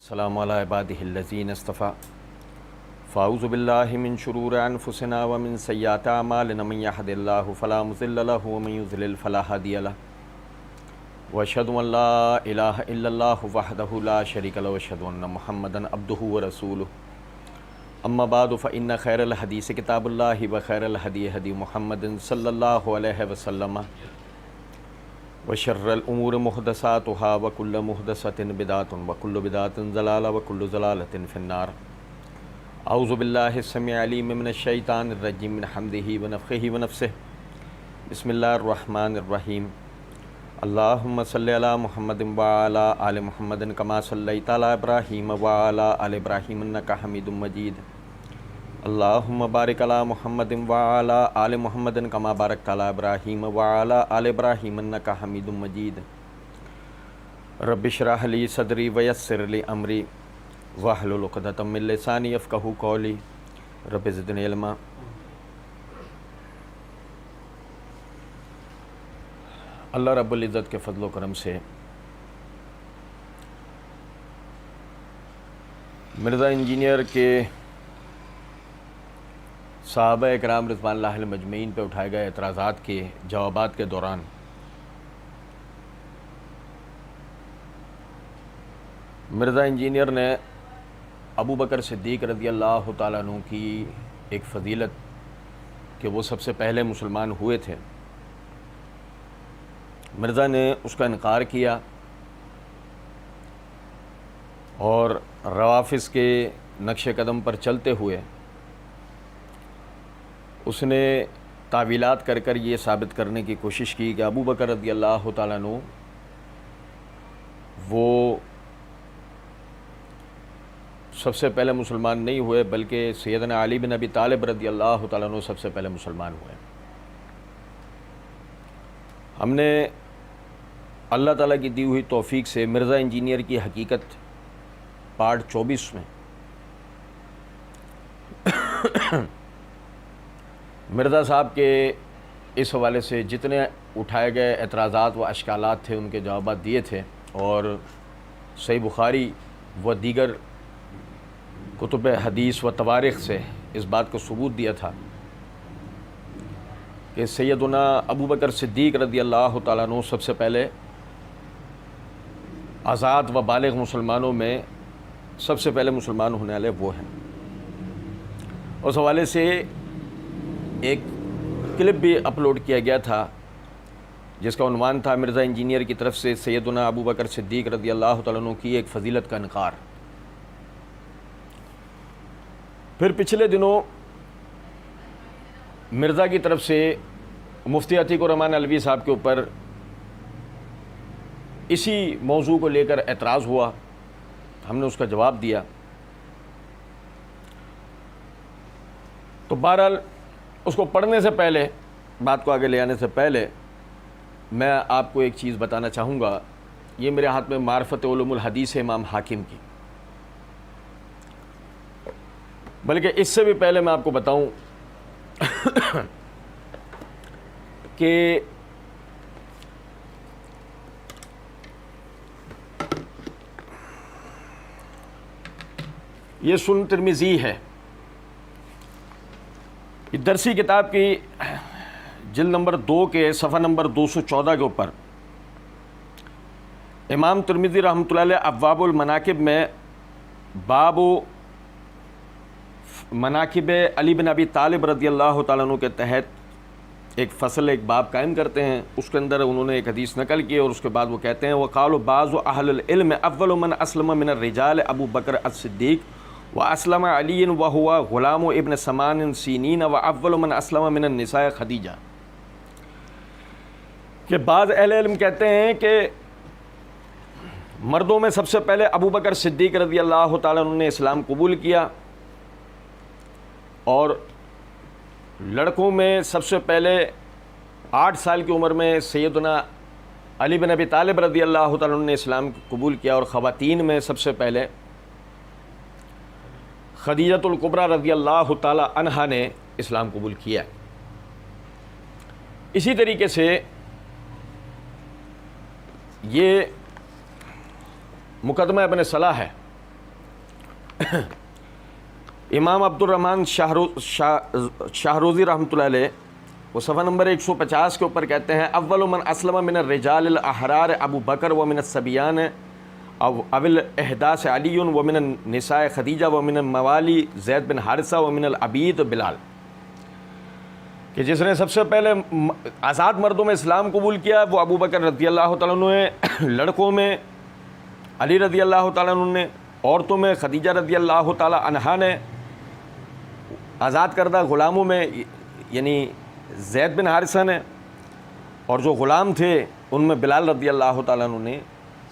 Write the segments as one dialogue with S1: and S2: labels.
S1: السلام علی عبادہ الذین اصطفیٰ فاعوذ باللہ من شرور انفسنا ومن سیئات اعمالنا من یہد اللہ فلا مضل لہ ومن یضلل فلا ہادی لہ واشہد ان لا الہ الا اللہ وحدہ لا شریک لہ واشہد ان محمدا عبدہ ورسولہ اما بعد فإن خیر الحدیث کتاب اللہ وخیر الہدی ہدی محمد صلی اللہ علیہ وسلم وشر الامور محدثاتها وكل محدثة بدعة وكل بدعة ضلالة وكل ضلالة في النار اعوذ باللہ السمیع العلیم من الشیطان الرجیم من حمدہ ونفخہ ونفثہ بسم اللہ الرحمن الرحیم اللہم صلی علی محمد وعلی آل محمد کما صلیت علی ابراہیم وعلی آل ابراہیم انک حمید مجید اللہم بارک علی محمد وعلی آل محمد کما بارکت علی ابراہیم وعلی آل ابراہیم انک حمید مجید رب اشرح لی صدری ویسر لی امری واحلل عقدۃ من لسانی یفقہوا قولی رب زدنی علما۔ اللہ رب العزت کے فضل و کرم سے مرزا انجینئر کے صحابہ اکرام رضوان اللہ علیہم اجمعین پہ اٹھائے گئے اعتراضات کے جوابات کے دوران مرزا انجینئر نے ابو بکر صدیق رضی اللہ تعالیٰ عنہ کی ایک فضیلت کہ وہ سب سے پہلے مسلمان ہوئے تھے، مرزا نے اس کا انکار کیا اور روافض کے نقش قدم پر چلتے ہوئے اس نے تعویلات کر کر یہ ثابت کرنے کی کوشش کی کہ ابو بکر رضی اللہ تعالیٰ عنہ وہ سب سے پہلے مسلمان نہیں ہوئے بلکہ سیدنا علی بن ابی طالب رضی اللہ تعالیٰ عنہ سب سے پہلے مسلمان ہوئے۔ ہم نے اللہ تعالیٰ کی دی ہوئی توفیق سے مرزا انجینئر کی حقیقت پارٹ 24 میں مرزا صاحب کے اس حوالے سے جتنے اٹھائے گئے اعتراضات و اشکالات تھے ان کے جوابات دیے تھے، اور صحیح بخاری و دیگر کتب حدیث و تواریخ سے اس بات کو ثبوت دیا تھا کہ سیدنا ابو بکر صدیق رضی اللہ تعالیٰ عنہ سب سے پہلے آزاد و بالغ مسلمانوں میں سب سے پہلے مسلمان ہونے والے وہ ہیں۔ اس حوالے سے ایک کلپ بھی اپلوڈ کیا گیا تھا جس کا عنوان تھا مرزا انجینئر کی طرف سے سیدنا ابو بکر صدیق رضی اللہ تعالیٰ عنہ کی ایک فضیلت کا انکار۔ پھر پچھلے دنوں مرزا کی طرف سے مفتی عتیق الرحمن علوی صاحب کے اوپر اسی موضوع کو لے کر اعتراض ہوا، ہم نے اس کا جواب دیا۔ تو بہرحال اس کو پڑھنے سے پہلے، بات کو آگے لے آنے سے پہلے میں آپ کو ایک چیز بتانا چاہوں گا۔ یہ میرے ہاتھ میں معرفت علوم الحدیث ہے امام حاکم کی، بلکہ اس سے بھی پہلے میں آپ کو بتاؤں کہ یہ سنن ترمذی ہے، یہ درسی کتاب کی جلد نمبر 2 کے صفحہ نمبر 214 کے اوپر امام ترمذی رحمۃ اللہ علیہ ابواب المناقب میں باب مناقب علی بن ابی طالب رضی اللہ تعالیٰ عنہ کے تحت ایک فصل، ایک باب قائم کرتے ہیں۔ اس کے اندر انہوں نے ایک حدیث نقل کی اور اس کے بعد وہ کہتے ہیں وقالوا بعض اہل العلم اول من اسلم من الرجال ابو بکر الصدیق واسلم علی وهو غلام ابن 8 سنین واول من اسلم من النساء خدیجہ، کہ بعض اہل علم کہتے ہیں کہ مردوں میں سب سے پہلے ابو بکر صدیق رضی اللہ تعالیٰ عنہ نے اسلام قبول کیا، اور لڑکوں میں سب سے پہلے 8 سال کی عمر میں سیدنا علی بن ابی طالب رضی اللہ تعالیٰ عنہ نے اسلام قبول کیا، اور خواتین میں سب سے پہلے خدیجۃ الکبریٰ رضی اللہ تعالیٰ عنہا نے اسلام قبول کیا۔ اسی طریقے سے یہ مقدمہ ابن صلاح ہے امام عبد الرحمن شاہروزی رحمۃ اللہ علیہ وہ صفحہ نمبر 150 کے اوپر کہتے ہیں اول من اسلم من الرجال الاحرار ابو بکر ومن الصبیان اول احداث علی ومن النساء خدیجہ ومن الموالی زید بن حارثہ ومن العبید بلال، کہ جس نے سب سے پہلے آزاد مردوں میں اسلام قبول کیا وہ ابو بکر رضی اللہ تعالیٰ عنہ نے، لڑکوں میں علی رضی اللہ تعالیٰ عنہ نے، عورتوں میں خدیجہ رضی اللہ تعالیٰ عنہا نے، آزاد کردہ غلاموں میں یعنی زید بن حارثہ نے، اور جو غلام تھے ان میں بلال رضی اللہ تعالیٰ عنہ نے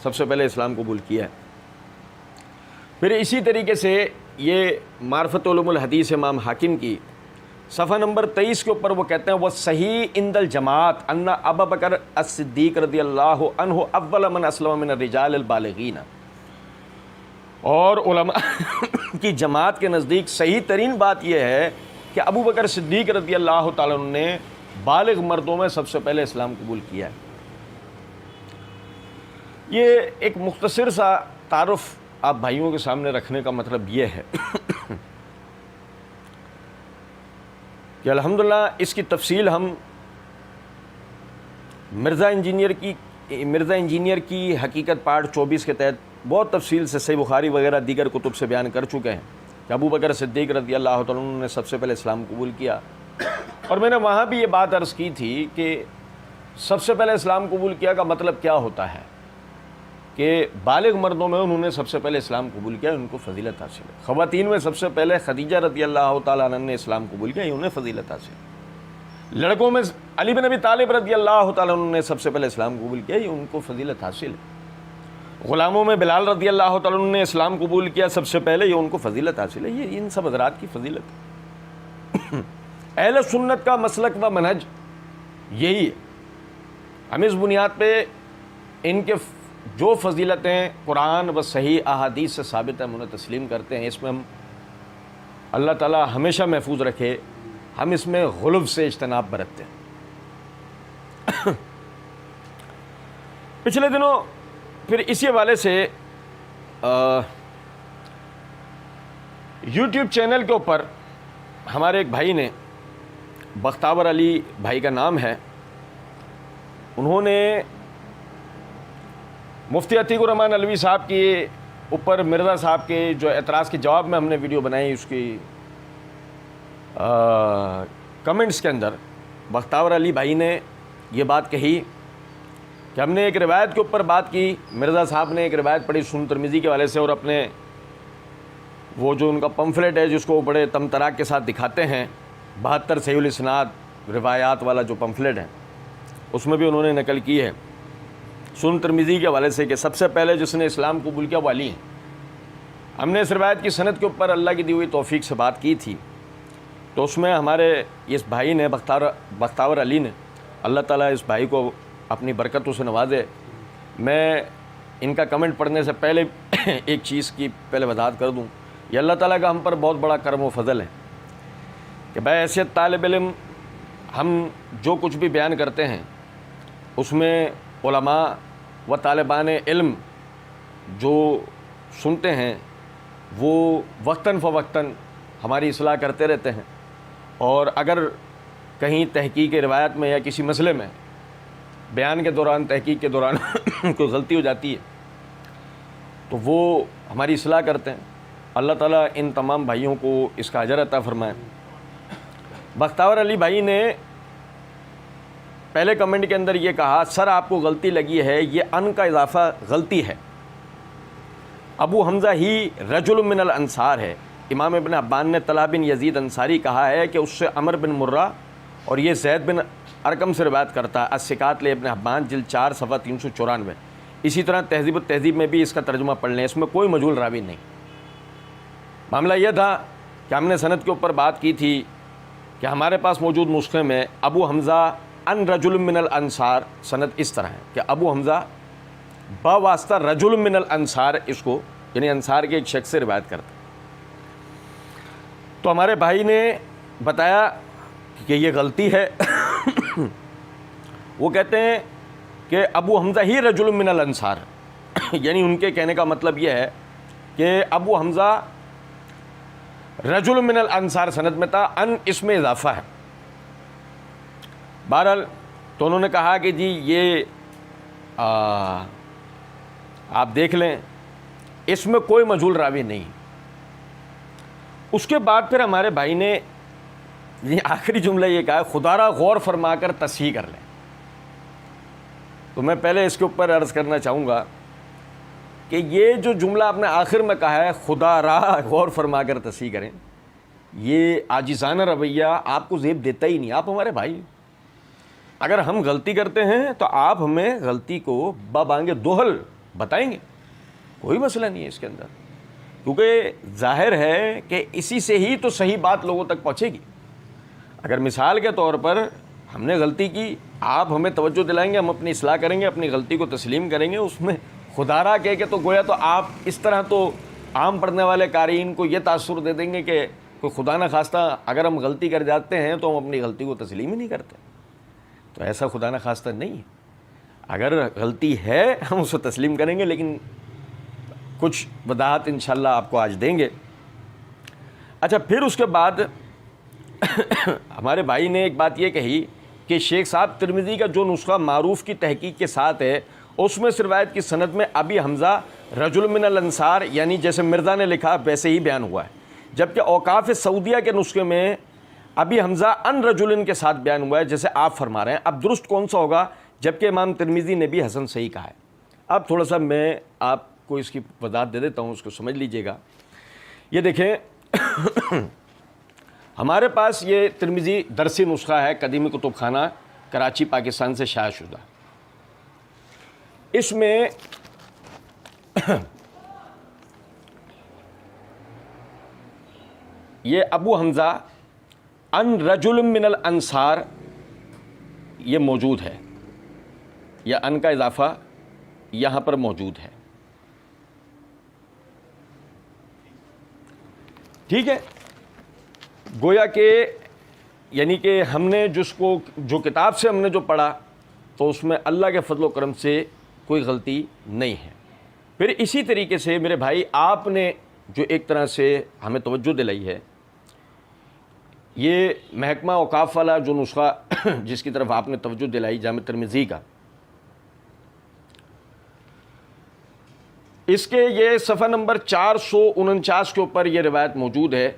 S1: سب سے پہلے اسلام قبول کیا ہے۔ پھر اسی طریقے سے یہ معرفت علوم الحدیث امام حاکم کی صفحہ نمبر 23 کے اوپر وہ کہتے ہیں وہ صحیح عند الجماعت ان ابا بکر الصدیق رضی اللہ عنہ اول من اسلم من الرجال البالغین، اور علماء کی جماعت کے نزدیک صحیح ترین بات یہ ہے کہ ابو بکر صدیق رضی اللہ تعالیٰ عنہ نے بالغ مردوں میں سب سے پہلے اسلام قبول کیا ہے۔ یہ ایک مختصر سا تعارف آپ بھائیوں کے سامنے رکھنے کا مطلب یہ ہے کہ الحمدللہ اس کی تفصیل ہم مرزا انجینئر کی حقیقت پارٹ 24 کے تحت بہت تفصیل سے صحیح بخاری وغیرہ دیگر کتب سے بیان کر چکے ہیں کہ ابو بکر صدیق رضی اللہ تعالیٰ عنہ نے سب سے پہلے اسلام قبول کیا، اور میں نے وہاں بھی یہ بات عرض کی تھی کہ سب سے پہلے اسلام قبول کیا کا مطلب کیا ہوتا ہے کہ بالغ مردوں میں انہوں نے سب سے پہلے اسلام قبول کیا، ان کو فضیلت حاصل ہے۔ خواتین میں سب سے پہلے خدیجہ رضی اللہ تعالیٰ عنہ نے اسلام قبول کیا، انہیں فضیلت حاصل ہے۔ لڑکوں میں علی بن ابی طالب رضی اللہ تعالیٰ عنہ نے سب سے پہلے اسلام قبول کیا، یہ ان کو فضیلت حاصل ہے۔ غلاموں میں بلال رضی اللہ تعالیٰ عنہ نے اسلام قبول کیا سب سے پہلے، یہ ان کو فضیلت حاصل ہے۔ یہ ان سب حضرات کی فضیلت ہے۔ اہل سنت کا مسلک و منہج یہی ہے، ہم اس بنیاد پہ ان کے جو فضیلتیں قرآن و صحیح احادیث سے ثابت ہیں انہیں تسلیم کرتے ہیں۔ اس میں ہم اللہ تعالیٰ ہمیشہ محفوظ رکھے، ہم اس میں غلو سے اجتناب برتتے ہیں۔ پچھلے دنوں پھر اسی حوالے سے یوٹیوب چینل کے اوپر ہمارے ایک بھائی نے، بختاور علی بھائی کا نام ہے، انہوں نے مفتی عتیق الرحمن علوی صاحب کے اوپر مرزا صاحب کے جو اعتراض کے جواب میں ہم نے ویڈیو بنائی، اس کی کمنٹس کے اندر بختاور علی بھائی نے یہ بات کہی کہ ہم نے ایک روایت کے اوپر بات کی، مرزا صاحب نے ایک روایت پڑھی سنن ترمذی کے حوالے سے، اور اپنے وہ جو ان کا پمفلٹ ہے جس کو بڑے تمطراق کے ساتھ دکھاتے ہیں 72 صحیح الاسناد روایات والا جو پمفلٹ ہے، اس میں بھی انہوں نے نقل کی ہے سنن ترمذی کے حوالے سے کہ سب سے پہلے جس نے اسلام قبول کیا وہ علی ہیں۔ ہم نے اس روایت کی سند کے اوپر اللہ کی دی ہوئی توفیق سے بات کی تھی، تو اس میں ہمارے اس بھائی نے بختاور علی نے، اللہ تعالیٰ اس بھائی کو اپنی برکتوں سے نوازے۔ میں ان کا کمنٹ پڑھنے سے پہلے ایک چیز کی پہلے وضاحت کر دوں، یہ اللہ تعالیٰ کا ہم پر بہت بڑا کرم و فضل ہے کہ بحیثیت طالب علم ہم جو کچھ بھی بیان کرتے ہیں اس میں علماء و طالبان علم جو سنتے ہیں وہ وقتاً فوقتاً ہماری اصلاح کرتے رہتے ہیں، اور اگر کہیں تحقیق روایت میں یا کسی مسئلے میں بیان کے دوران، تحقیق کے دوران کوئی غلطی ہو جاتی ہے تو وہ ہماری اصلاح کرتے ہیں۔ اللہ تعالیٰ ان تمام بھائیوں کو اس کا اجر عطا فرمائے۔ بختاور علی بھائی نے پہلے کمنٹ کے اندر یہ کہا، سر آپ کو غلطی لگی ہے، یہ ان کا اضافہ غلطی ہے، ابو حمزہ ہی رجل من الانصار ہے۔ امام ابن حبان نے طلحہ بن یزید انصاری کہا ہے کہ اس سے عمر بن مرہ، اور یہ زید بن ارقم سے روایت کرتا ہے، الثقات لابن حبان جلد 4 صفحہ 394۔ اسی طرح تہذیب التہذیب میں بھی اس کا ترجمہ پڑھ لیں، اس میں کوئی مجہول راوی نہیں۔ معاملہ یہ تھا کہ ہم نے سند کے اوپر بات کی تھی کہ ہمارے پاس موجود نسخے میں ابو حمزہ ان رجل من الانصار سند اس طرح ہے کہ ابو حمزہ بواسطہ رجل من الانصار، اس کو یعنی انصار کے ایک شخص سے روایت کرتا۔ تو ہمارے بھائی نے بتایا کہ یہ غلطی ہے۔ وہ کہتے ہیں کہ ابو حمزہ ہی رجل من الانصار، یعنی ان کے کہنے کا مطلب یہ ہے کہ ابو حمزہ رجل من الانصار سند میں تھا، ان اس میں اضافہ ہے۔ بہرحال تو انہوں نے کہا کہ جی یہ آپ دیکھ لیں، اس میں کوئی مجہول راوی نہیں۔ اس کے بعد پھر ہمارے بھائی نے یہ آخری جملہ یہ کہا، خدا را غور فرما کر تصحیح کر لیں۔ تو میں پہلے اس کے اوپر عرض کرنا چاہوں گا کہ یہ جو جملہ آپ نے آخر میں کہا ہے، خدا را غور فرما کر تصحیح کریں، یہ عاجزانہ رویہ آپ کو زیب دیتا ہی نہیں۔ آپ ہمارے بھائی، اگر ہم غلطی کرتے ہیں تو آپ ہمیں غلطی کو ببانگ دوہل بتائیں گے، کوئی مسئلہ نہیں ہے اس کے اندر، کیونکہ ظاہر ہے کہ اسی سے ہی تو صحیح بات لوگوں تک پہنچے گی۔ اگر مثال کے طور پر ہم نے غلطی کی، آپ ہمیں توجہ دلائیں گے، ہم اپنی اصلاح کریں گے، اپنی غلطی کو تسلیم کریں گے، اس میں خدا را کہہ کے تو گویا تو آپ اس طرح تو عام پڑھنے والے قارئین کو یہ تاثر دے دیں گے کہ کوئی خدا نہ خواستہ اگر ہم غلطی کر جاتے ہیں تو ہم اپنی غلطی کو تسلیم ہی نہیں کرتے۔ تو ایسا خدا نہ خواستہ نہیں ہے، اگر غلطی ہے ہم اسے تسلیم کریں گے، لیکن کچھ وضاحت انشاءاللہ آپ کو آج دیں گے۔ اچھا، پھر اس کے بعد ہمارے بھائی نے ایک بات یہ کہی کہ شیخ صاحب ترمذی کا جو نسخہ معروف کی تحقیق کے ساتھ ہے، اس میں روایت کی سند میں ابی حمزہ رجل من الانصار، یعنی جیسے مرزا نے لکھا ویسے ہی بیان ہوا ہے، جبکہ اوقاف سعودیہ کے نسخے میں ابی حمزہ ان رجلن کے ساتھ بیان ہوا ہے جیسے آپ فرما رہے ہیں۔ اب درست کون سا ہوگا؟ جبکہ امام ترمذی نے بھی حسن صحیح کہا ہے۔ اب تھوڑا سا میں آپ کو اس کی وضاحت دے دیتا ہوں، اس کو سمجھ لیجئے گا۔ یہ دیکھیں، ہمارے پاس یہ ترمذی درسی نسخہ ہے، قدیمی کتب خانہ کراچی پاکستان سے شائع شدہ۔ اس میں یہ ابو حمزہ ان رجل من الانصار یہ موجود ہے، یا ان کا اضافہ یہاں پر موجود ہے، ٹھیک ہے۔ گویا کہ یعنی کہ ہم نے جو کتاب سے ہم نے جو پڑھا تو اس میں اللہ کے فضل و کرم سے کوئی غلطی نہیں ہے۔ پھر اسی طریقے سے میرے بھائی، آپ نے جو ایک طرح سے ہمیں توجہ دلائی ہے، یہ محکمہ اوقاف والا جو نسخہ جس کی طرف آپ نے توجہ دلائی جامع ترمذی کا، اس کے یہ صفحہ نمبر 449 کے اوپر یہ روایت موجود ہے۔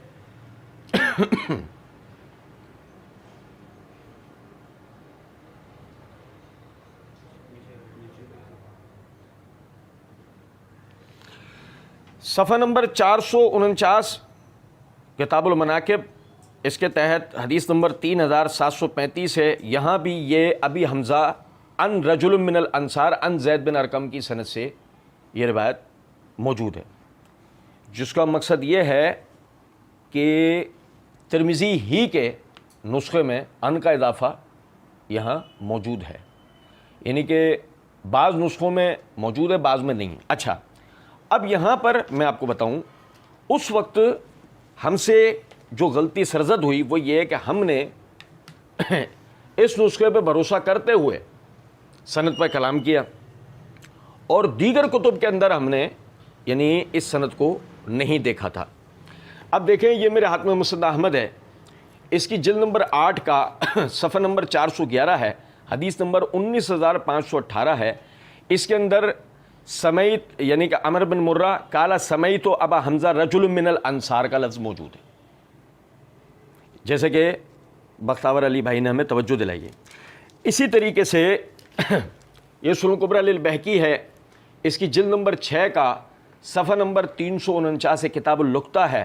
S1: صفحہ نمبر 449 کتاب المناقب، اس کے تحت حدیث نمبر 3735 ہے۔ یہاں بھی یہ ابی حمزہ ان رجل من الانصار ان زید بن ارقم کی سند سے یہ روایت موجود ہے، جس کا مقصد یہ ہے کہ ترمذی ہی کے نسخے میں ان کا اضافہ یہاں موجود ہے، یعنی کہ بعض نسخوں میں موجود ہے، بعض میں نہیں۔ اچھا، اب یہاں پر میں آپ کو بتاؤں، اس وقت ہم سے جو غلطی سرزد ہوئی وہ یہ ہے کہ ہم نے اس نسخے پہ بھروسہ کرتے ہوئے سند پر کلام کیا، اور دیگر کتب کے اندر ہم نے یعنی اس سند کو نہیں دیکھا تھا۔ اب دیکھیں، یہ میرے ہاتھ میں مسند احمد ہے، اس کی جلد نمبر 8 کا صفحہ نمبر 411 ہے، حدیث نمبر 19518 ہے۔ اس کے اندر سمیت یعنی کہ عمر بن مرہ قال سمیت ابا حمزہ رجل من الانصار کا لفظ موجود ہے، جیسے کہ بختاور علی بھائی نے ہمیں توجہ دلائی ہے۔ اسی طریقے سے یہ سنن کبریٰ للبہقی ہے، اس کی جلد نمبر 6 کا صفحہ نمبر 349 سے کتاب اللقطہ ہے۔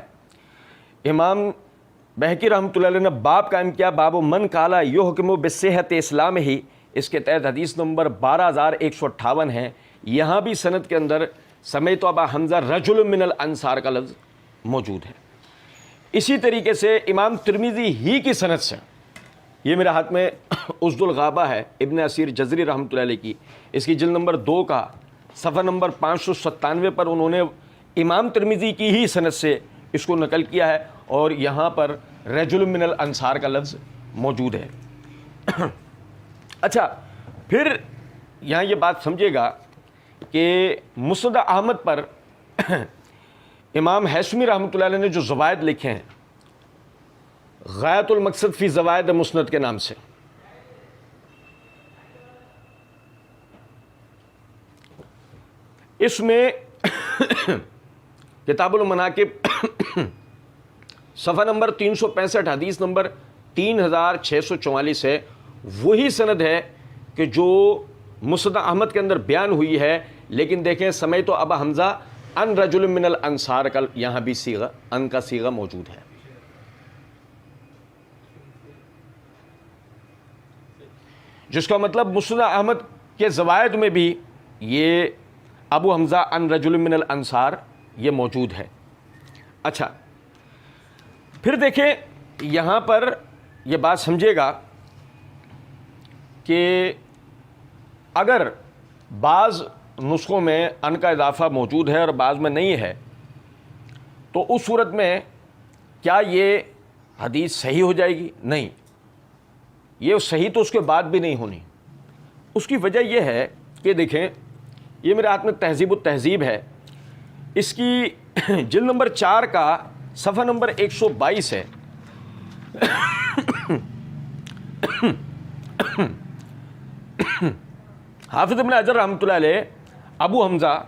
S1: امام بہقی رحمۃ اللہ علیہ نے باب قائم کیا، باب من قال یحکم بصحت اسلام ہی، اس کے تحت حدیث نمبر 12158 ہے۔ یہاں بھی سند کے اندر سمیت ابا حمزہ رجل من الانصار کا لفظ موجود ہے۔ اسی طریقے سے امام ترمذی ہی کی سند سے، یہ میرے ہاتھ میں اسد الغابہ ہے ابن اسیر جزری رحمۃ اللہ علیہ کی، اس کی جلد نمبر 2 کا صفحہ نمبر 597 پر انہوں نے امام ترمذی کی ہی سند سے اس کو نقل کیا ہے، اور یہاں پر رجل من الانصار کا لفظ موجود ہے۔ اچھا، پھر یہاں یہ بات سمجھے گا کہ مسند احمد پر امام حیثمی رحمۃ اللہ علیہ نے جو زوائد لکھے ہیں غایۃ المقصد فی زوائد مسند کے نام سے، اس میں کتاب المناقب صفحہ نمبر 365 حدیث نمبر 3644 ہے، وہی سند ہے کہ جو مسند احمد کے اندر بیان ہوئی ہے، لیکن دیکھیں سمیت ابا حمزہ ان رجل من الانصار کا یہاں بھی صیغہ ان کا صیغہ موجود ہے۔ جس کا مطلب مسند احمد کے زوائد میں بھی یہ ابو حمزہ ان رجل من الانصار یہ موجود ہے۔ اچھا پھر دیکھیں یہاں پر یہ بات سمجھے گا کہ اگر بعض نسخوں میں ان کا اضافہ موجود ہے اور بعض میں نہیں ہے، تو اس صورت میں کیا یہ حدیث صحیح ہو جائے گی؟ نہیں، یہ صحیح تو اس کے بعد بھی نہیں ہونی۔ اس کی وجہ یہ ہے کہ دیکھیں یہ میرے ہاتھ میں تہذیب التہذیب ہے، اس کی جلد نمبر 4 کا صفحہ نمبر 122 ہے۔ حافظ ابن حجر رحمۃ اللہ علیہ ابو حمزہ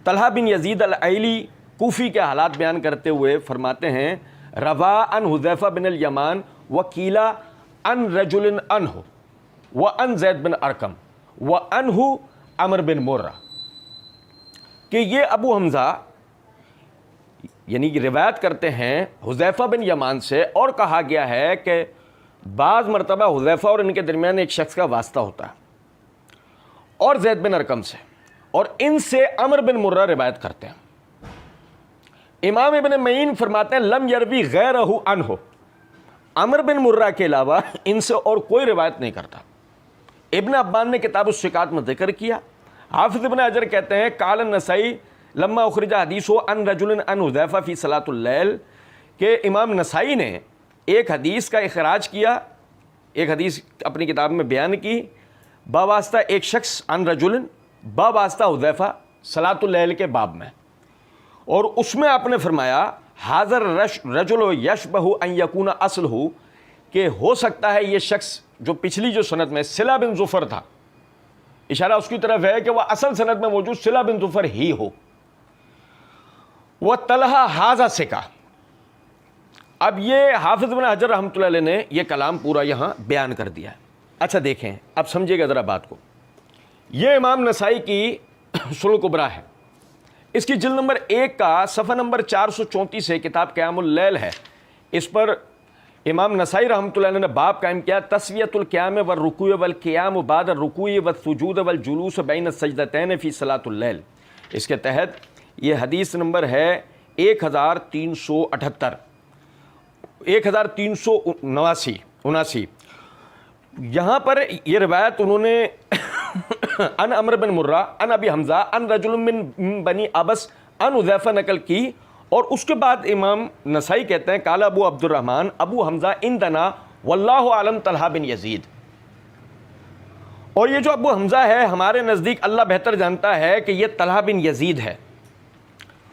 S1: طلحہ بن یزید العیلی کوفی کے حالات بیان کرتے ہوئے فرماتے ہیں روا ان حذیفہ بن الیمان وکیلا ان رجل انہ وان زید بن ارقم وانہ عمر بن مرہ، کہ یہ ابو حمزہ یعنی کہ روایت کرتے ہیں حذیفہ بن یمان سے، اور کہا گیا ہے کہ بعض مرتبہ حذیفہ اور ان کے درمیان ایک شخص کا واسطہ ہوتا ہے، اور زید بن ارقم سے، اور ان سے عمر بن مرہ روایت کرتے ہیں۔ امام ابن معین فرماتے ہیں لم یروی غیرہ عنہ، عمر بن مرہ کے علاوہ ان سے اور کوئی روایت نہیں کرتا۔ ابن عبان نے کتاب الثقات میں ذکر کیا۔ حافظ ابن حجر کہتے ہیں قال النسائی لما اخرج حدیث ان رجل ان حذیفہ فی صلاۃ اللیل، کہ امام نسائی نے ایک حدیث کا اخراج کیا، ایک حدیث اپنی کتاب میں بیان کی باواسطہ ایک شخص ان رجل باواسطہ حذیفہ صلاۃ اللیل کے باب میں، اور اس میں آپ نے فرمایا حاضر رجل یشبہ ان یکون اصلہ، کہ ہو سکتا ہے یہ شخص جو پچھلی جو سند میں صلہ بن ظفر تھا، اشارہ اس کی طرف ہے کہ وہ اصل سند میں موجود صلہ بن ظفر ہی ہو، وہ طلحہ حاضہ سکا۔ اب یہ حافظ ابن حجر رحمۃ اللہ علیہ نے یہ کلام پورا یہاں بیان کر دیا ہے۔ اچھا دیکھیں اب سمجھے گا ذرا بات کو، یہ امام نسائی کی سنن کبریٰ ہے، اس کی جلد نمبر 1 کا صفحہ نمبر 434 ہے، کتاب قیام اللیل ہے۔ اس پر امام نسائی رحمۃ اللہ علیہ نے باب قائم کیا تسویۃ القیام والرکوع والقیام بعد الرکوع والسجود والجلوس بین السجدتین فی صلاۃ اللیل، اس کے تحت یہ حدیث نمبر ہے 1378 1379۔ یہاں پر یہ روایت انہوں نے ان عمر بن مرہ ان ابی حمزہ ان رجل من بنی ابس ان حذیفہ نقل کی، اور اس کے بعد امام نسائی کہتے ہیں قال ابو عبد الرحمن ابو حمزہ عندنا واللہ عالم طلحہ بن یزید، اور یہ جو ابو حمزہ ہے ہمارے نزدیک اللہ بہتر جانتا ہے کہ یہ طلحہ بن یزید ہے۔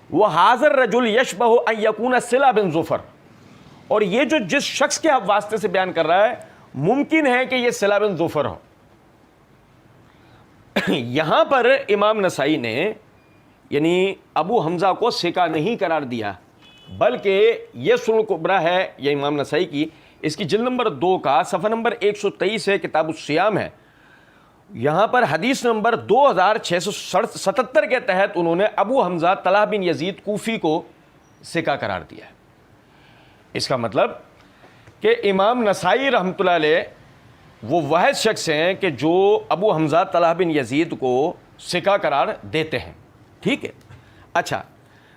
S1: وہ حاضر رجل یشبہ ان یکون صلہ بن ظفر، اور یہ جو جس شخص کے آپ واسطے سے بیان کر رہا ہے ممکن ہے کہ یہ صلہ بن ظفر ہو۔ یہاں پر امام نسائی نے یعنی ابو حمزہ کو سکا نہیں قرار دیا، بلکہ یہ سنن کبریٰ ہے یہ امام نسائی کی، اس کی جلد نمبر 2 کا صفحہ نمبر 123 ہے، کتاب الصیام ہے۔ یہاں پر حدیث نمبر 2677 کے تحت انہوں نے ابو حمزہ طلحہ بن یزید کوفی کو سکا قرار دیا ہے۔ اس کا مطلب کہ امام نسائی رحمۃ اللہ علیہ وہ واحد شخص ہیں کہ جو ابو حمزہ طلحہ بن یزید کو سکا قرار دیتے ہیں، ٹھیک ہے۔ اچھا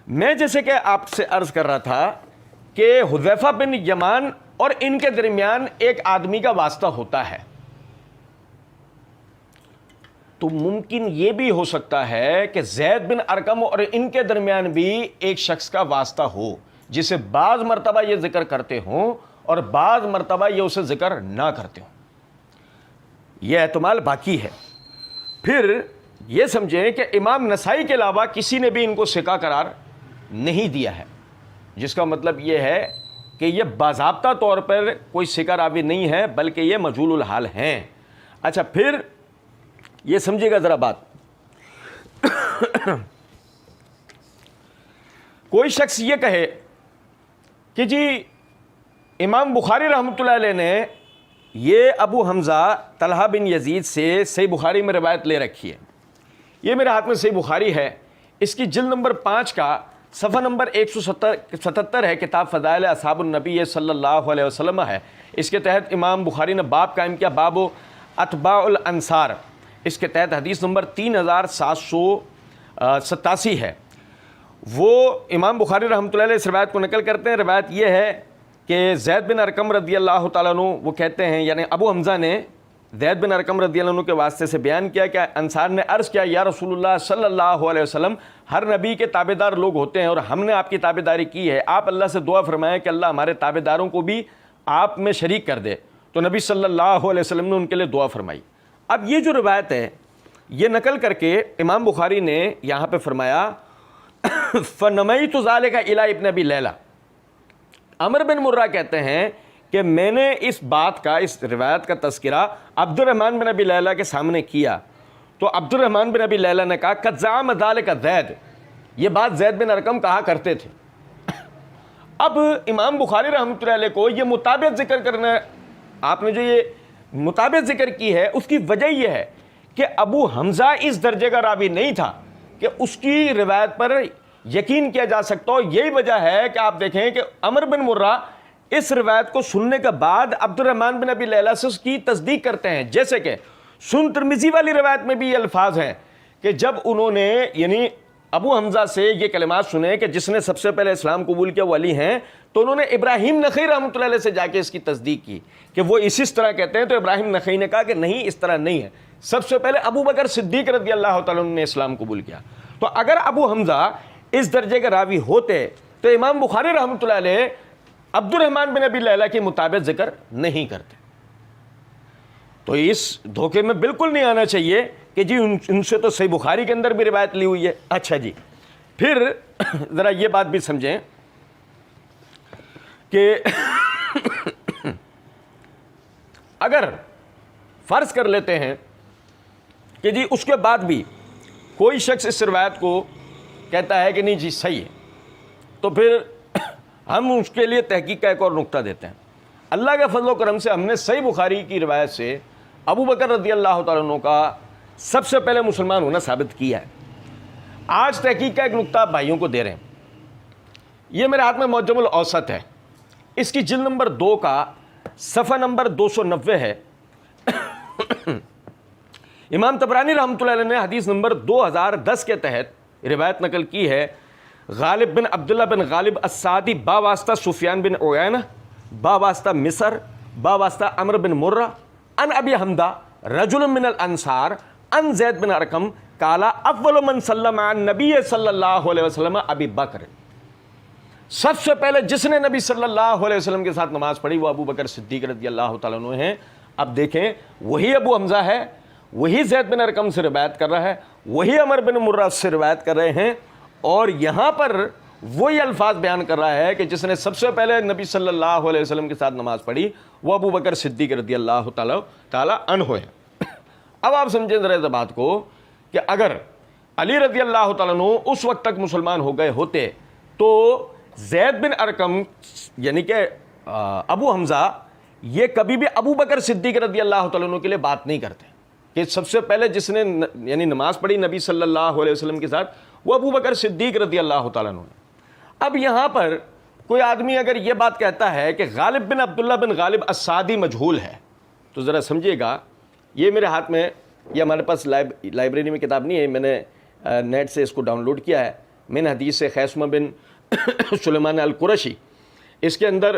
S1: میں جیسے کہ آپ سے عرض کر رہا تھا کہ حذیفہ بن یمان اور ان کے درمیان ایک آدمی کا واسطہ ہوتا ہے، تو ممکن یہ بھی ہو سکتا ہے کہ زید بن ارقم اور ان کے درمیان بھی ایک شخص کا واسطہ ہو، جسے بعض مرتبہ یہ ذکر کرتے ہوں اور بعض مرتبہ یہ اسے ذکر نہ کرتے ہوں، یہ احتمال باقی ہے۔ پھر یہ سمجھیں کہ امام نسائی کے علاوہ کسی نے بھی ان کو سکا قرار نہیں دیا ہے، جس کا مطلب یہ ہے کہ یہ باضابطہ طور پر کوئی ثقہ راوی نہیں ہے بلکہ یہ مجہول الحال ہیں۔ اچھا پھر یہ سمجھے گا ذرا بات، کوئی شخص یہ کہے کہ جی امام بخاری رحمۃ اللہ علیہ نے یہ ابو حمزہ طلحہ بن یزید سے صحیح بخاری میں روایت لے رکھی ہے، یہ میرے ہاتھ میں صحیح بخاری ہے، اس کی جلد نمبر 5 کا صفحہ نمبر 177 ہے، کتاب فضائل اصحاب النبی صلی اللہ علیہ وسلم ہے، اس کے تحت امام بخاری نے باب قائم کیا، باب اتباع الانصار، اس کے تحت حدیث نمبر 3787 ہے۔ وہ امام بخاری رحمۃ اللہ علیہ اس روایت کو نقل کرتے ہیں، روایت یہ ہے کہ زید بن ارقم رضی اللہ تعالیٰ عنہ وہ کہتے ہیں، یعنی ابو حمزہ نے زید بن ارقم رضی اللہ عنہ کے واسطے سے بیان کیا کہ انصار نے عرض کیا، یا رسول اللہ صلی اللہ علیہ وسلم، ہر نبی کے تابع دار لوگ ہوتے ہیں اور ہم نے آپ کی تابع داری کی ہے، آپ اللہ سے دعا فرمائیں کہ اللہ ہمارے تابع داروں کو بھی آپ میں شریک کر دے، تو نبی صلی اللہ علیہ وسلم نے ان کے لیے دعا فرمائی۔ اب یہ جو روایت ہے یہ نقل کر کے امام بخاری نے یہاں پہ فرمایا فَنَمَيْتُ ذَلِكَ إِلَىٰ ابن ابی لیلہ، عمر بن مرہ کہتے ہیں کہ میں نے اس بات کا، اس روایت کا تذکرہ عبد الرحمن بن ابی لیلہ کے سامنے کیا، تو عبد الرحمن بن ابی لیلہ نے کہا قَدْ زَعَمَ ذَلِكَ زید، یہ بات زید بن ارقم کہا کرتے تھے۔ اب امام بخاری رحمۃ اللہ علیہ کو یہ مطابق ذکر کرنا، آپ نے جو یہ مطابق ذکر کی ہے اس کی وجہ یہ ہے کہ ابو حمزہ اس درجے کا راوی نہیں تھا کہ اس کی روایت پر یقین کیا جا سکتا ہو۔ یہی وجہ ہے کہ آپ دیکھیں کہ عمر بن مرہ اس روایت کو سننے کے بعد عبد الرحمن بن ابی لیلہ سے اس کی تصدیق کرتے ہیں، جیسے کہ سنن ترمذی والی روایت میں بھی یہ الفاظ ہیں کہ جب انہوں نے یعنی ابو حمزہ سے یہ کلمات سنے کہ جس نے سب سے پہلے اسلام قبول کیا وہ علی ہیں، تو انہوں نے ابراہیم نخعی رحمۃ اللہ علیہ سے جا کے اس کی تصدیق کی کہ وہ اس طرح کہتے ہیں، تو ابراہیم نخعی نے کہا کہ نہیں اس طرح نہیں ہے، سب سے پہلے ابو بکر صدیق رضی اللہ تعالیٰ عنہ نے اسلام قبول کیا۔ تو اگر ابو حمزہ اس درجے کے راوی ہوتے تو امام بخاری رحمۃ اللہ علیہ عبد الرحمن بن ابی لیلہ کے مطابق ذکر نہیں کرتے۔ تو اس دھوکے میں بالکل نہیں آنا چاہیے کہ جی ان سے تو صحیح بخاری کے اندر بھی روایت لی ہوئی ہے۔ اچھا جی پھر ذرا یہ بات بھی سمجھیں کہ اگر فرض کر لیتے ہیں کہ جی اس کے بعد بھی کوئی شخص اس روایت کو کہتا ہے کہ نہیں جی صحیح ہے، تو پھر ہم اس کے لیے تحقیق کا ایک اور نقطہ دیتے ہیں۔ اللہ کے فضل و کرم سے ہم نے صحیح بخاری کی روایت سے ابو بکر رضی اللہ تعالیٰ عنہ کا سب سے پہلے مسلمان ہونا ثابت کیا ہے۔ آج تحقیق کا ایک نقطہ بھائیوں کو دے رہے ہیں، یہ میرے ہاتھ میں معجم الاوسط ہے، اس کی جلد نمبر 2 کا صفحہ نمبر 290 ہے۔ امام طبرانی رحمۃ اللہ علیہ نے حدیث نمبر 2010 کے تحت روایت نقل کی ہے، غالب بن عبداللہ بن غالب السعدی با واسطہ سفیان بن عیینہ با واسطہ مصر با واسطہ عمر بن مرہ ان ابی حمزہ رجل من الانصار ان زید بن ارقم قال اول من سلم عن نبی صلی اللہ علیہ وسلم ابی بکر، سب سے پہلے جس نے نبی صلی اللہ علیہ وسلم کے ساتھ نماز پڑھی وہ ابو بکر صدیق رضی اللہ تعالیٰ عنہ ہیں۔ اب دیکھیں وہی ابو حمزہ ہے، وہی زید بن ارقم سے روایت کر رہا ہے، وہی عمر بن مرہ سے روایت کر رہے ہیں، اور یہاں پر وہی الفاظ بیان کر رہا ہے کہ جس نے سب سے پہلے نبی صلی اللہ علیہ وسلم کے ساتھ نماز پڑھی وہ ابو بکر صدیق رضی اللہ تعالیٰ عنہ ہیں۔ اب آپ سمجھیں ذرا اس بات کو کہ اگر علی رضی اللہ تعالیٰ عنہ اس وقت تک مسلمان ہو گئے ہوتے تو زید بن ارقم یعنی کہ ابو حمزہ یہ کبھی بھی ابو بکر صدیق رضی اللہ تعالیٰ عنہ کے لیے بات نہیں کرتے کہ سب سے پہلے جس نے یعنی نماز پڑھی نبی صلی اللہ علیہ وسلم کے ساتھ وہ ابو بکر صدیق رضی اللہ تعالیٰ عنہ۔ اب یہاں پر کوئی آدمی اگر یہ بات کہتا ہے کہ غالب بن عبداللہ بن غالب السعدی مجہول ہے، تو ذرا سمجھیے گا، یہ میرے ہاتھ میں، یہ ہمارے پاس لائبریری میں کتاب نہیں ہے، میں نے نیٹ سے اس کو ڈاؤن لوڈ کیا ہے، میں نے حدیث سے خیثمہ بن سلیمان القرشی، اس کے اندر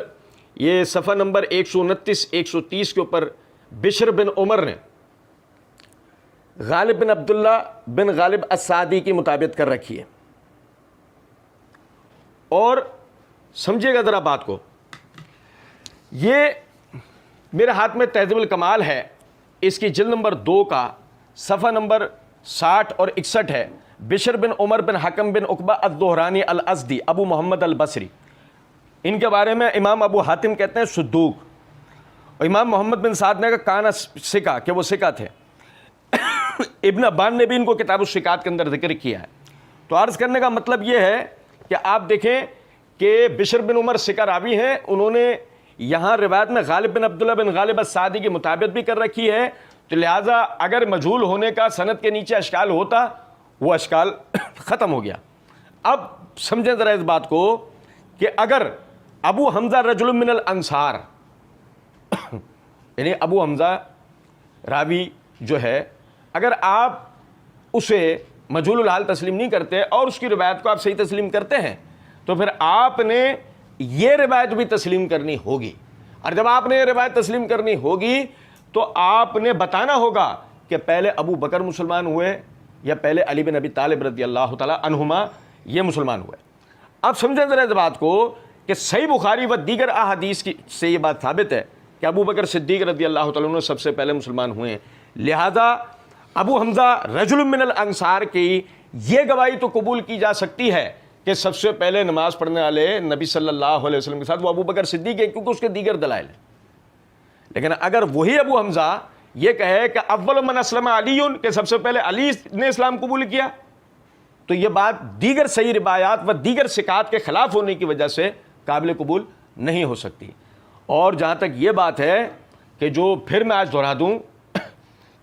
S1: یہ صفحہ نمبر 129 130 کے اوپر بشر بن عمر نے غالب بن عبداللہ بن غالب السعدی کی مطابقت کر رکھی ہے۔ اور سمجھے گا ذرا بات کو، یہ میرے ہاتھ میں تہذیب الکمال ہے، اس کی جلد نمبر 2 کا صفحہ نمبر 60 اور 61 ہے، بشر بن عمر بن حکم بن عقبہ الدہرانی الازدی ابو محمد البصری، ان کے بارے میں امام ابو حاتم کہتے ہیں صدوق، اور امام محمد بن سعد نے کہا کانا سکا، کہ وہ سکا تھے۔ ابن ابان نے بھی ان کو کتاب الشکات کے اندر ذکر کیا ہے۔ تو عرض کرنے کا مطلب یہ ہے کہ آپ دیکھیں کہ بشر بن عمر سکا راوی ہیں، انہوں نے یہاں روایت میں غالب بن عبداللہ بن غالب السعدی کی مطابق بھی کر رکھی ہے، تو لہٰذا اگر مجہول ہونے کا سند کے نیچے اشکال ہوتا، وہ اشکال ختم ہو گیا۔ اب سمجھیں ذرا اس بات کو کہ اگر ابو حمزہ رجل من الانصار، یعنی ابو حمزہ راوی جو ہے، اگر آپ اسے مجہول الحال تسلیم نہیں کرتے اور اس کی روایت کو آپ صحیح تسلیم کرتے ہیں، تو پھر آپ نے یہ روایت بھی تسلیم کرنی ہوگی، اور جب آپ نے یہ روایت تسلیم کرنی ہوگی تو آپ نے بتانا ہوگا کہ پہلے ابو بکر مسلمان ہوئے یا پہلے علی بن ابی طالب رضی اللہ تعالی عنہما یہ مسلمان ہوئے۔ اب سمجھیں ذرا اس بات کو کہ صحیح بخاری و دیگر احادیث کی سے یہ بات ثابت ہے کہ ابو بکر صدیق رضی اللہ تعالیٰ عنہ سب سے پہلے مسلمان ہوئے ہیں، لہذا ابو حمزہ رجل من الانصار کی یہ گواہی تو قبول کی جا سکتی ہے کہ سب سے پہلے نماز پڑھنے والے نبی صلی اللہ علیہ وسلم کے ساتھ وہ ابو بکر صدیق ہے، کیونکہ اس کے دیگر دلائل ہیں۔ لیکن اگر وہی ابو حمزہ یہ کہے کہ اول من اسلم علی، کہ سب سے پہلے علی نے اسلام قبول کیا، تو یہ بات دیگر صحیح روایات و دیگر ثقات کے خلاف ہونے کی وجہ سے قابل قبول نہیں ہو سکتی۔ اور جہاں تک یہ بات ہے کہ جو پھر میں آج دہرا دوں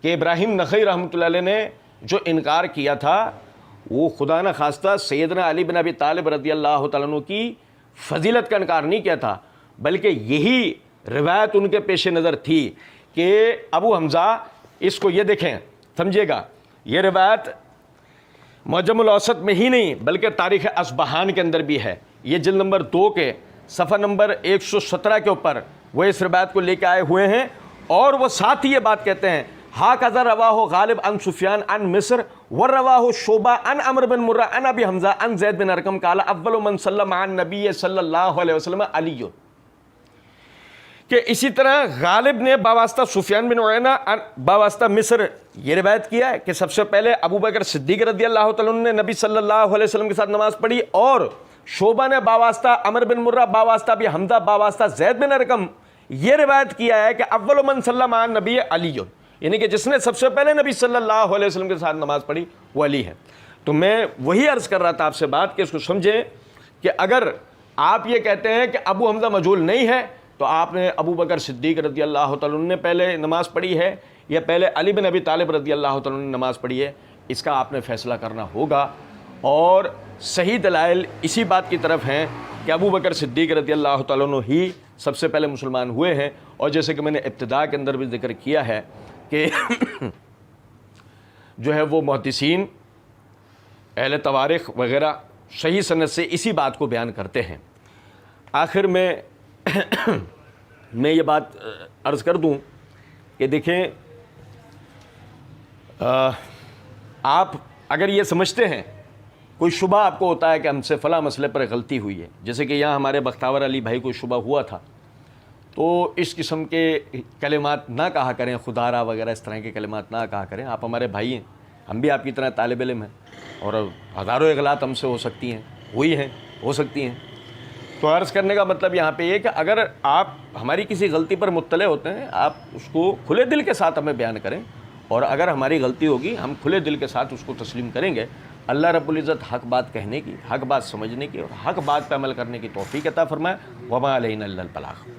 S1: کہ ابراہیم نخعی رحمۃ اللہ علیہ نے جو انکار کیا تھا، وہ خدا نہ خواستہ سیدنا علی بن ابی طالب رضی اللہ تعالیٰ عنہ کی فضیلت کا انکار نہیں کیا تھا، بلکہ یہی روایت ان کے پیش نظر تھی کہ ابو حمزہ، اس کو یہ دیکھیں سمجھیے گا، یہ روایت معجم الاوسط میں ہی نہیں بلکہ تاریخ اصبہان کے اندر بھی ہے، یہ جلد نمبر 2 کے صفحہ نمبر 117 کے اوپر وہ اس روایت کو لے کے آئے ہوئے ہیں، اور وہ ساتھ ہی یہ بات کہتے ہیں ہاکذا رواہ غالب عن سفیان عن مصر ورواہ شعبہ عن عمرو بن مرہ عن ابی حمزہ عن زید بن ارقم قال اول من سلم عن نبی صلی اللہ علیہ وسلم علی، کہ اسی طرح غالب نے باواسطہ سفیان بن عیینہ باواسطہ مصر یہ روایت کیا ہے کہ سب سے پہلے ابو بکر صدیق رضی اللہ تعالیٰ عنہ نے نبی صلی اللہ علیہ وسلم کے ساتھ نماز پڑھی، اور شعبہ نے باواسطہ عمرو بن مرہ باواسطہ ابی حمزہ باواسطہ زید بن ارقم یہ روایت کیا ہے کہ اول من سلم عن نبی علی، یعنی کہ جس نے سب سے پہلے نبی صلی اللہ علیہ وسلم کے ساتھ نماز پڑھی وہ علی ہے۔ تو میں وہی عرض کر رہا تھا آپ سے بات کہ اس کو سمجھیں کہ اگر آپ یہ کہتے ہیں کہ ابو حمزہ مجہول نہیں ہے تو آپ نے ابو بکر صدیق رضی اللہ تعالیٰ عنہ نے پہلے نماز پڑھی ہے یا پہلے علی بن ابی طالب رضی اللہ تعالیٰ عنہ نے نماز پڑھی ہے، اس کا آپ نے فیصلہ کرنا ہوگا۔ اور صحیح دلائل اسی بات کی طرف ہیں کہ ابو بکر صدیق رضی اللہ تعالیٰ عنہ ہی سب سے پہلے مسلمان ہوئے ہیں، اور جیسے کہ میں نے ابتدا کے اندر بھی ذکر کیا ہے کہ جو ہے وہ محدثین اہل تواریخ وغیرہ صحیح سند سے اسی بات کو بیان کرتے ہیں۔ آخر میں یہ بات عرض کر دوں کہ دیکھیں، آپ اگر یہ سمجھتے ہیں، کوئی شبہ آپ کو ہوتا ہے کہ ہم سے فلاں مسئلے پر غلطی ہوئی ہے، جیسے کہ یہاں ہمارے بختاور علی بھائی کو شبہ ہوا تھا، تو اس قسم کے کلمات نہ کہا کریں، خدا را وغیرہ اس طرح کے کلمات نہ کہا کریں۔ آپ ہمارے بھائی ہیں، ہم بھی آپ کی طرح طالب علم ہیں، اور ہزاروں اغلاط ہم سے ہو سکتی ہیں، ہوئی ہیں، ہو سکتی ہیں۔ تو عرض کرنے کا مطلب یہاں پہ یہ کہ اگر آپ ہماری کسی غلطی پر مطلع ہوتے ہیں، آپ اس کو کھلے دل کے ساتھ ہمیں بیان کریں، اور اگر ہماری غلطی ہوگی ہم کھلے دل کے ساتھ اس کو تسلیم کریں گے۔ اللہ رب العزت حق بات کہنے کی، حق بات سمجھنے کی اور حق بات پہ عمل کرنے کی توفیق عطا فرمائے۔ وما علینا الا البلاغ۔